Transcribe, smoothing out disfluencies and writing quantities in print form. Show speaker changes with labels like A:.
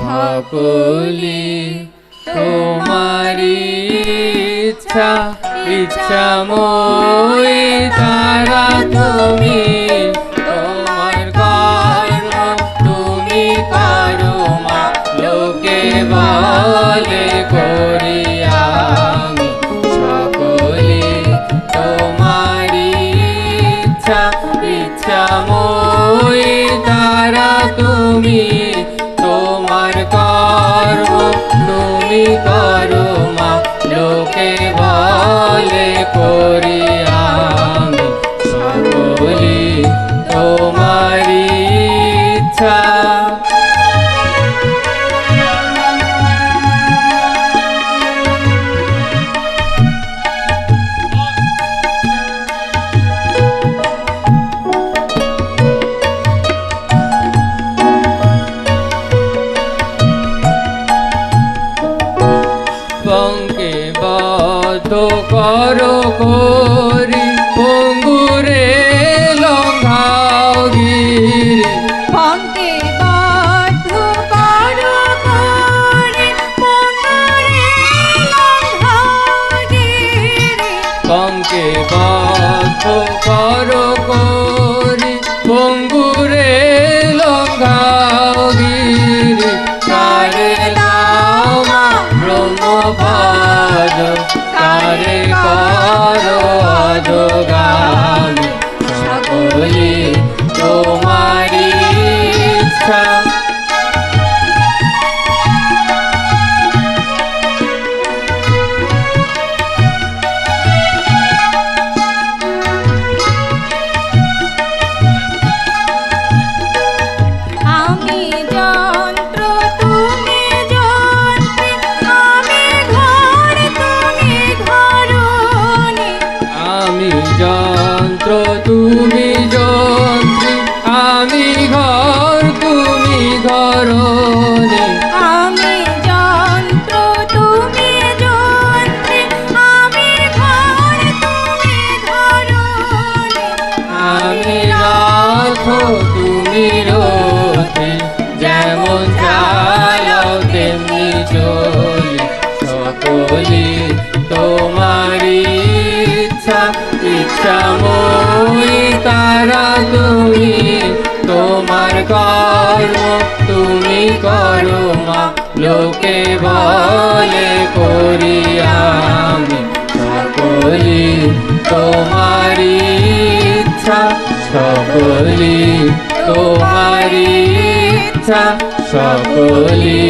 A: সকলি তোমারি ইচ্ছা, ইচ্ছাময়ী তারা তুমি, তোমার কর্ম তুমি করো মা, লোকে বলে করি আমি। সকলি তোমারি ইচ্ছা, ইচ্ছাময়ী তারা তুমি, তোমার কর্ম তুমি করো মা, লোকে বলে করি আমি। সকলি তোমারি ইচ্ছা। পঙ্কে বদ্ধ করো করি, পঙ্গুরে লঙ্ঘাও গিরি।
B: পঙ্কে বদ্ধ করো করি, পঙ্গুরে লঙ্ঘাও গিরি।
A: পঙ্কে বদ্ধ করো করি, পঙ্গুরে লঙ্ঘাও গিরি। কারে দাও মা ব্রহ্মপদ, কারে করো অধোগামী। সকলি তোমারি ইচ্ছা।
B: আমি যন্ত্র তুমি যন্ত্রী, আমি ঘর তুমি ঘরণী।
A: আমি যন্ত্র তুমি যন্ত্রী, আমি ঘর তুমি ঘরণী।
B: আমি যন্ত্র তুমি যন্ত্রী, আমি ঘর তুমি ঘরণী।
A: আমি রথ তুমি রথি, যেমন চালাও তেমনি চলি। সকলি তোমারি ইচ্ছা, ইচ্ছাময়ী তারা তুমি, তোমার কর্ম তুমি করো মা, লোকে বলে করি আমি। সকলি তোমারি ইচ্ছা, সকলি তোমারি ইচ্ছা, সকলি